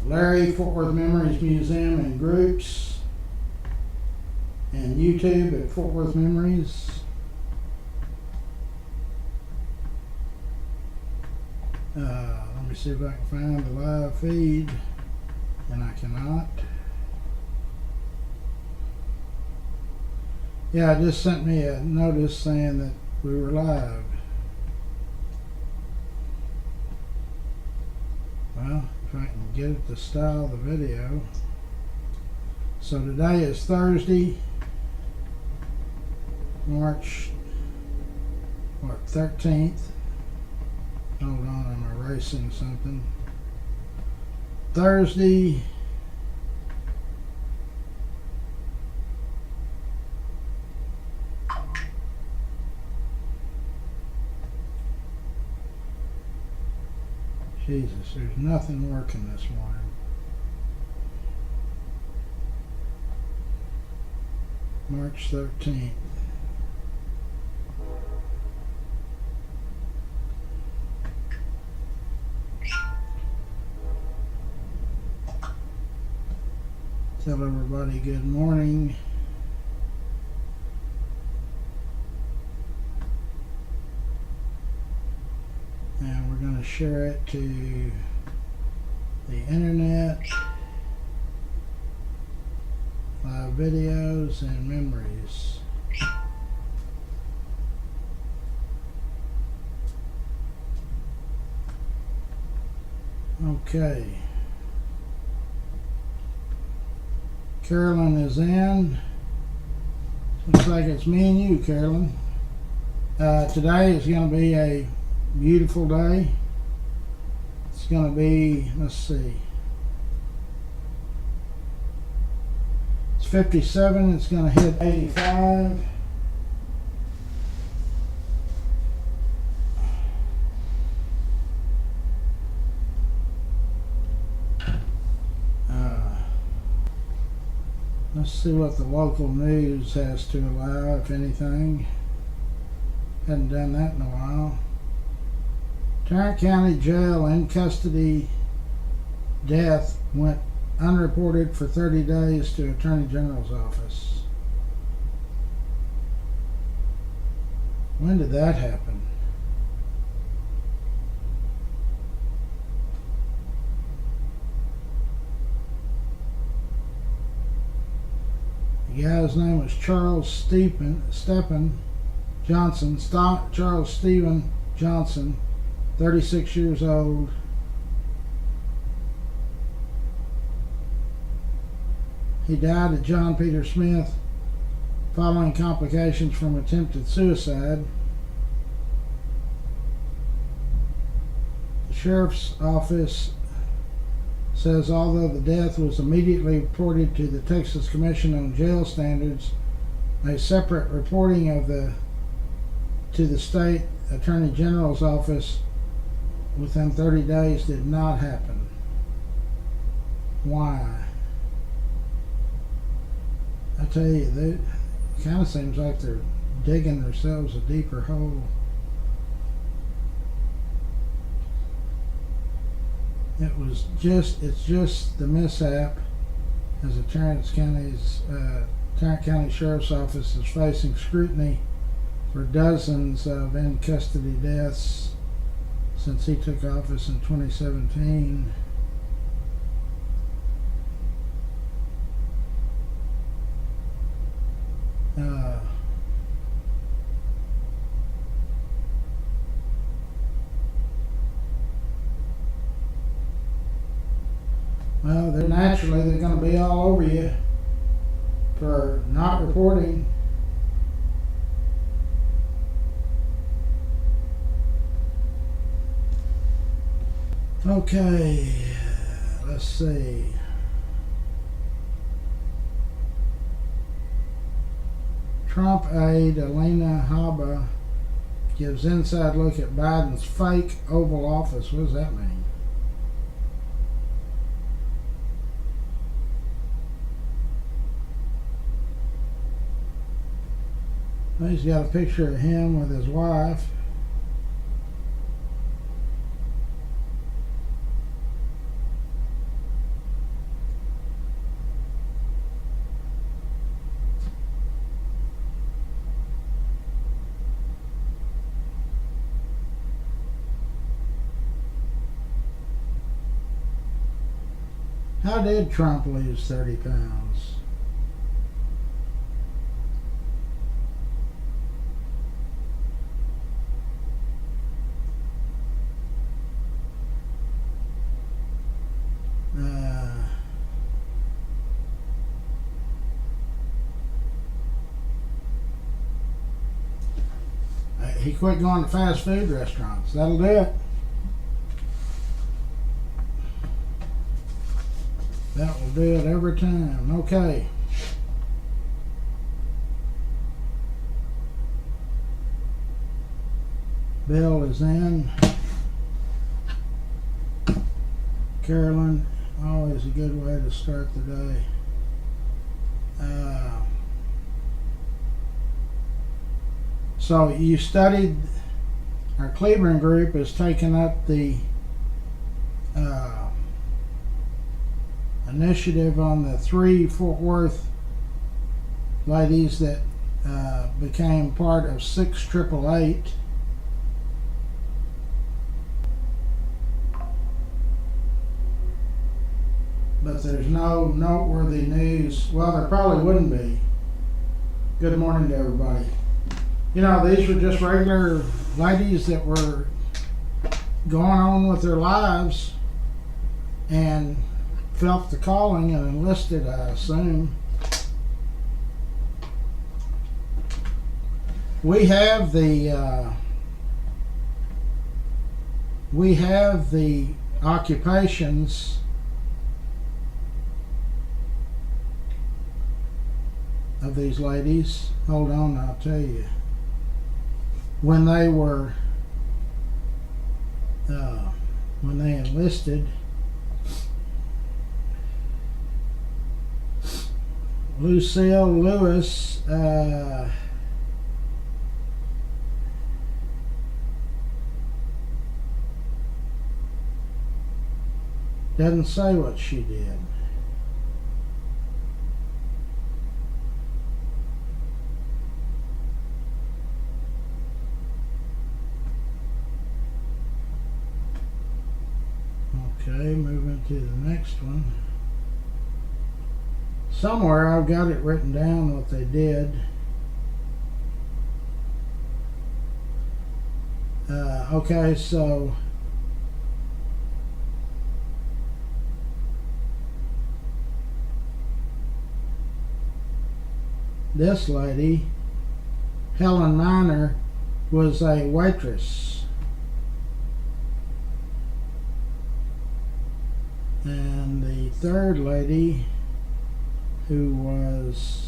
Larry, Fort Worth Memories Museum and Groups, and YouTube at Fort Worth Memories. Let me see if I can find the live feed, and I cannot. Yeah, it just sent me a notice saying that we were live. Well, if I can get it to style the video. So today is Thursday, March 13th. Hold on, I'm erasing something. Thursday, Jesus, there's nothing working this morning. March 13th. Tell everybody good morning. And we're going to share it to the internet, live videos and memories. Okay. Carolyn is in. Looks like it's me and you, Carolyn. Today is going to be a beautiful day. It's going to be, let's see, it's 57. It's going to hit 85. Let's see what the local news has to allow, if anything. Hadn't done that in a while. Tarrant County Jail in custody death went unreported for 30 days to Attorney General's office. When did that happen? The guy's name was Charles Stephen Johnson. Charles Stephen Johnson, 36 years old. He died at John Peter Smith following complications from attempted suicide. The sheriff's office says although the death was immediately reported to the Texas Commission on Jail Standards, a separate reporting of to the state Attorney General's office within 30 days did not happen. Why? I tell you, it kind of seems like they're digging themselves a deeper hole. It's just the mishap as the Tarrant County Sheriff's Office is facing scrutiny for dozens of in-custody deaths since he took office in 2017. Well, they're going to be all over you for not reporting. Okay, let's see. Trump aide Alina Habba gives inside look at Biden's fake Oval Office. What does that mean? Well, he's got a picture of him with his wife. How did Trump lose 30 pounds? He quit going to fast food restaurants. That'll do it. That will do it every time. Okay. Bill is in. Carolyn, always a good way to start the day. So you studied, our Cleveland group has taken up the initiative on the 3 Fort Worth ladies that became part of 688. But there's no noteworthy news. Well, there probably wouldn't be. Good morning to everybody. You know, these were just regular ladies that were going on with their lives and felt the calling and enlisted, I assume. We have the occupations of these ladies. Hold on, I'll tell you. When they were when they enlisted, Lucille Lewis doesn't say what she did. Okay, moving to the next one. Somewhere I've got it written down what they did. Okay, so this lady, Helen Miner, was a waitress. And the third lady, who was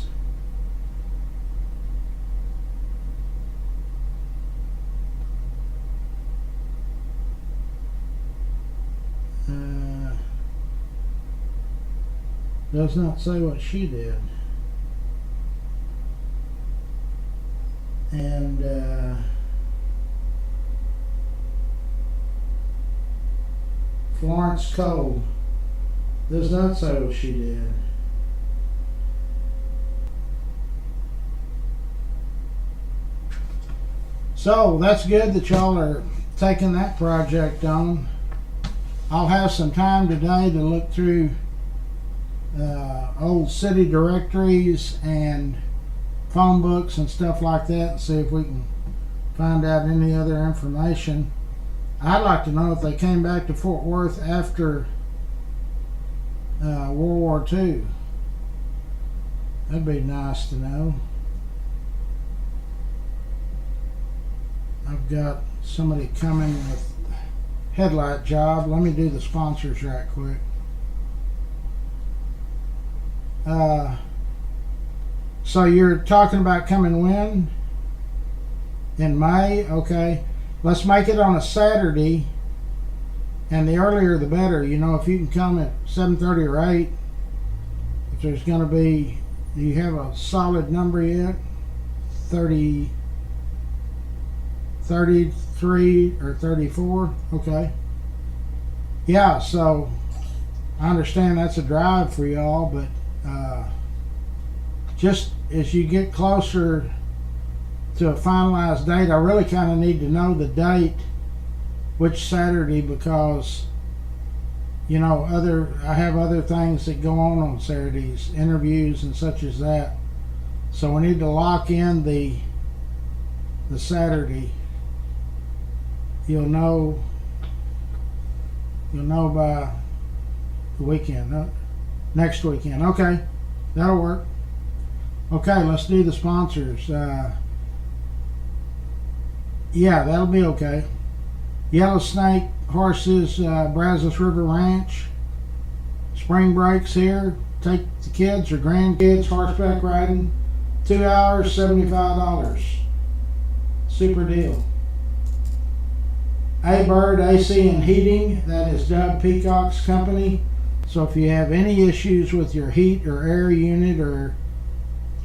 does not say what she did. And Florence Cole does not say what she did. So that's good that y'all are taking that project on. I'll have some time today to look through old city directories and phone books and stuff like that and see if we can find out any other information. I'd like to know if they came back to Fort Worth after World War II. That'd be nice to know. I've got somebody coming with headlight job. Let me do the sponsors right quick. So you're talking about coming when? In May? Okay. Let's make it on a Saturday, and the earlier the better. You know, if you can come at 7:30 or 8, if there's going to be, do you have a solid number yet? 33 or 34? Okay. Yeah, so I understand that's a drive for y'all, but just as you get closer to a finalized date, I really kind of need to know the date, which Saturday, because you know, I have other things that go on Saturdays, interviews and such as that. So we need to lock in the Saturday. You'll know by the weekend, next weekend. Okay, that'll work. Okay, let's do the sponsors. Yeah, that'll be okay. Yellow Snake Horses, Brazos River Ranch. Spring breaks here. Take the kids or grandkids horseback riding. 2 hours, $75. Super deal. A-Bird AC and Heating, that is Doug Peacock's company. So if you have any issues with your heat or air unit or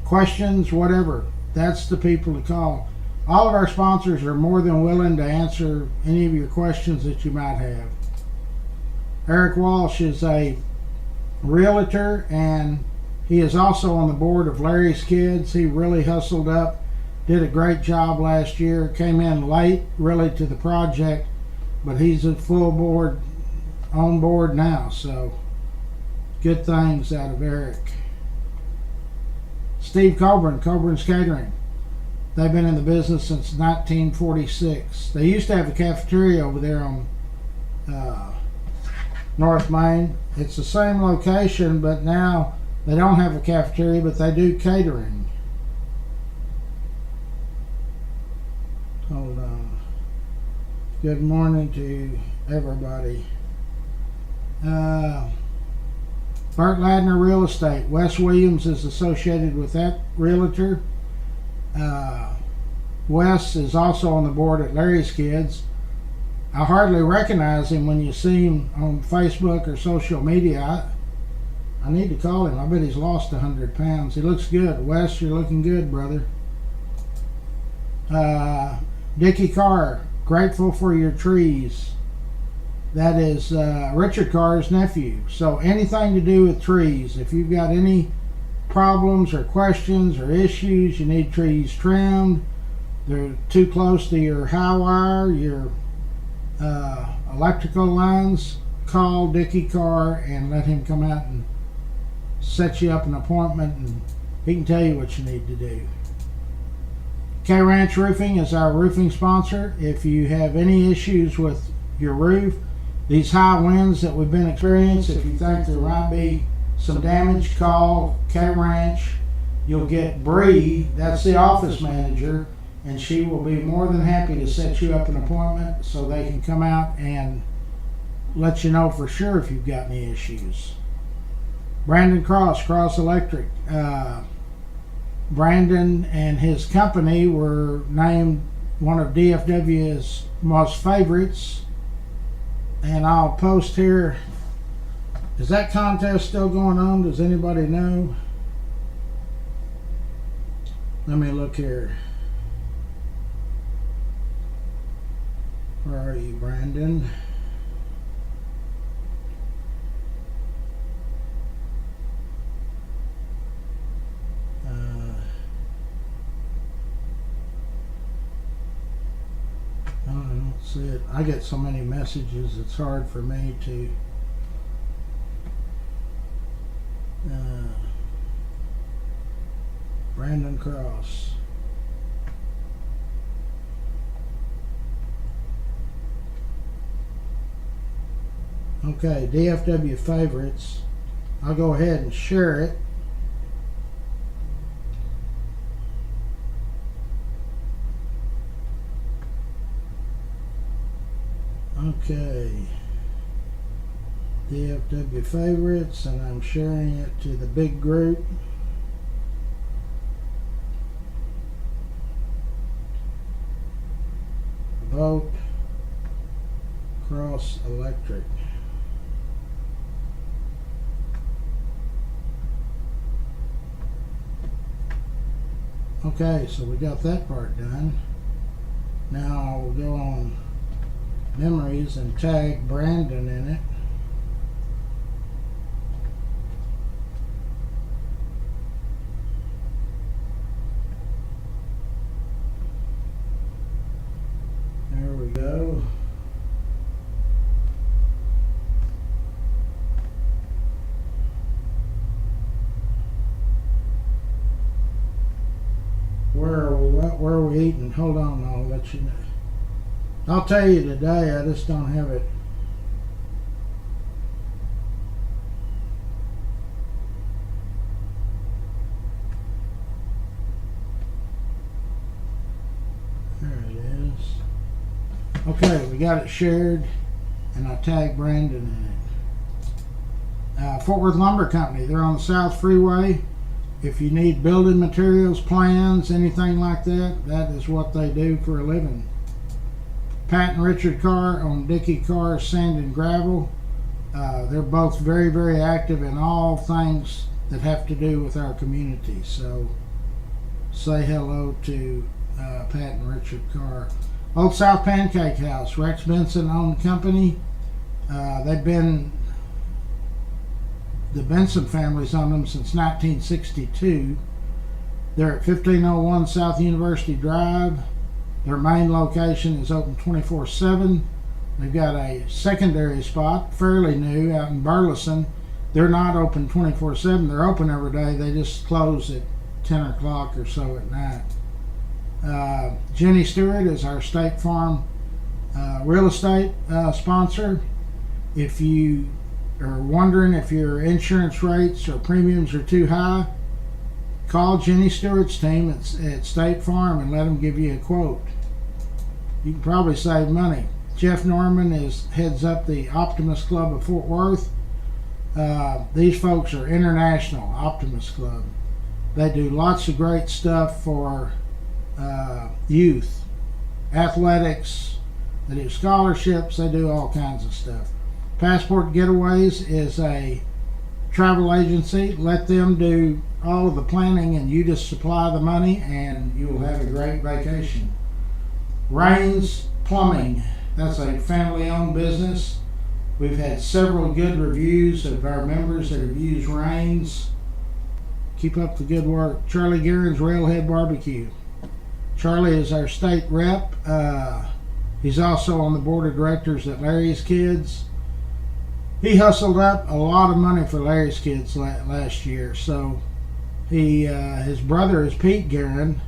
questions, whatever, that's the people to call. All of our sponsors are more than willing to answer any of your questions that you might have. Eric Walsh is a realtor, and he is also on the board of Larry's Kids. He really hustled up, did a great job last year, came in late really to the project, but he's a on board now, so good things out of Eric. Steve Coburn's Catering. They've been in the business since 1946. They used to have a cafeteria over there on North Main. It's the same location, but now they don't have a cafeteria, but they do catering. Hold on. Good morning to everybody. Bert Ladner Real Estate. Wes Williams is associated with that realtor. Wes is also on the board at Larry's Kids. I hardly recognize him when you see him on Facebook or social media. I need to call him. I bet he's lost 100 pounds. He looks good. Wes, you're looking good, brother. Dickie Carr, Grateful for Your Trees. That is Richard Carr's nephew. So anything to do with trees, if you've got any problems or questions or issues, you need trees trimmed, they're too close to your high wire, your electrical lines, call Dickie Carr and let him come out and set you up an appointment, and he can tell you what you need to do. K Ranch Roofing is our roofing sponsor. If you have any issues with your roof, these high winds that we've been experiencing, if you think there might be some damage, call K Ranch. You'll get Bree, that's the office manager, and she will be more than happy to set you up an appointment so they can come out and let you know for sure if you've got any issues. Brandon Cross Electric. Brandon and his company were named one of DFW's most favorites, and I'll post here. Is that contest still going on? Does anybody know? Let me look here. Where are you, Brandon? I don't see it. I get so many messages, it's hard for me to Brandon Cross. Okay, DFW favorites. I'll go ahead and share it. Okay, DFW favorites, and I'm sharing it to the big group. Vote Cross Electric. Okay, so we got that part done. Now we'll go on Memories and tag Brandon in it. There we go. where are we eating? Hold on, I'll let you know. I'll tell you today, I just don't have it. There it is. Okay, we got it shared, and I tagged Brandon in it. Fort Worth Lumber Company, they're on the South Freeway. If you need building materials, plans, anything like that, that is what they do for a living. Pat and Richard Carr on Dickey Carr Sand and Gravel. They're both very, very active in all things that have to do with our community. So say hello to Pat and Richard Carr. Old South Pancake House, Rex Benson owned company. They've been, the Benson family's owned them since 1962. They're at 1501 South University Drive. Their main location is open 24/7. They've got a secondary spot, fairly new, out in Burleson. They're not open 24/7. They're open every day. They just close at 10 o'clock or so at night. Jenny Stewart is our State Farm real estate sponsor. If you are wondering if your insurance rates or premiums are too high, call Jenny Stewart's team at State Farm and let them give you a quote. You can probably save money. Jeff Norman heads up the Optimist Club of Fort Worth. These folks are international, Optimist Club. They do lots of great stuff for youth, athletics. They do scholarships. They do all kinds of stuff. Passport Getaways is a travel agency. Let them do all of the planning and you just supply the money and you will have a great vacation. Rains Plumbing, that's a family owned business. We've had several good reviews of our members that have used Rains. Keep up the good work. Charlie Guerin's Railhead Barbecue. Charlie is our state rep. He's also on the board of directors at Larry's Kids. He hustled up a lot of money for Larry's Kids last year. So his brother is Pete Guerin,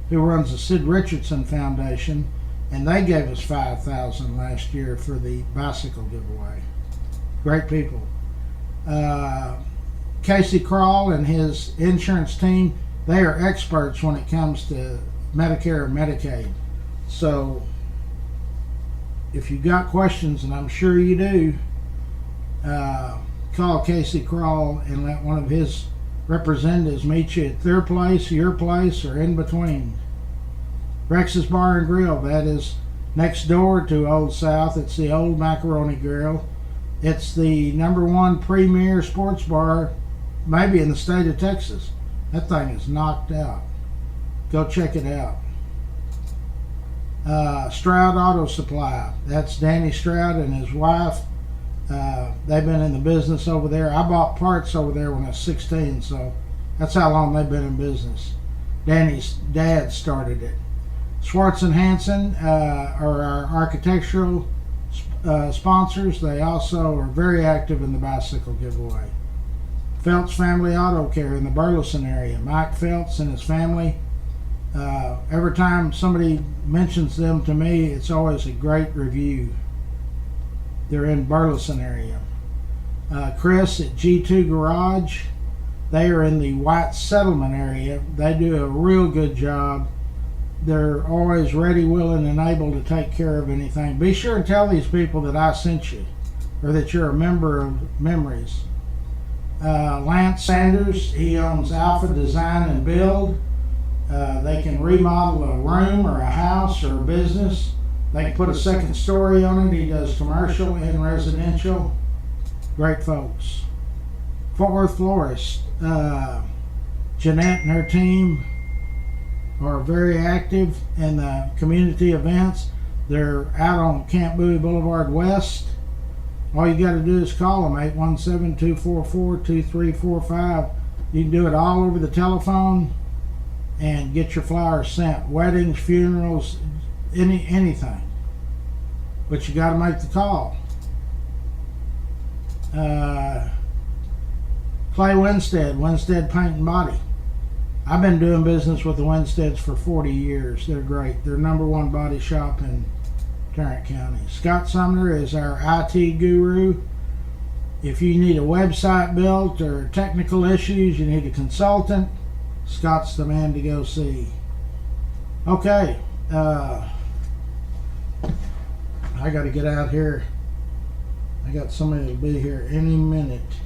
who runs the Sid Richardson Foundation, and they gave us $5,000 last year for the bicycle giveaway. Great people. Casey Crawl and his insurance team, they are experts when it comes to Medicare and Medicaid. So if you've got questions, and I'm sure you do, call Casey Crawl and let one of his representatives meet you at their place, your place, or in between. Rex's Bar and Grill, that is next door to Old South. It's the old Macaroni Grill. It's the #1 premier sports bar maybe in the state of Texas. That thing is knocked out. Go check it out. Stroud Auto Supply, that's Danny Stroud and his wife. They've been in the business over there. I bought parts over there when I was 16, so that's how long they've been in business. Danny's dad started it. Schwartz and Hanson are our architectural sponsors. They also are very active in the bicycle giveaway. Phelps Family Auto Care in the Burleson area. Mike Phelps and his family. Every time somebody mentions them to me, it's always a great review. They're in Burleson area. Chris at G2 Garage, they are in the White Settlement area. They do a real good job. They're always ready, willing, and able to take care of anything. Be sure and tell these people that I sent you, or that you're a member of Memories. Lance Sanders, he owns Alpha Design and Build. They can remodel a room or a house or a business. They can put a second story on it. He does commercial and residential. Great folks. Fort Worth Florist. Jeanette and her team are very active in the community events. They're out on Camp Bowie Boulevard West. All you got to do is call them, 817-244-2345. You can do it all over the telephone and get your flowers sent. Weddings, funerals, anything. But you got to make the call. Clay Winstead Paint and Body. I've been doing business with the Winsteads for 40 years. They're great. They're #1 body shop in Tarrant County. Scott Sumner is our IT guru. If you need a website built or technical issues, you need a consultant, Scott's the man to go see. Okay, I got to get out here. I got somebody that'll be here any minute.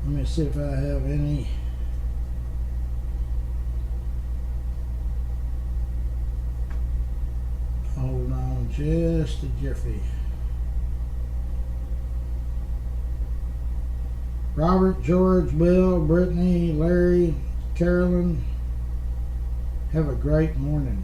Let me see if I have any. Hold on just a jiffy. Robert, George, Bill, Brittany, Larry, Carolyn, have a great morning.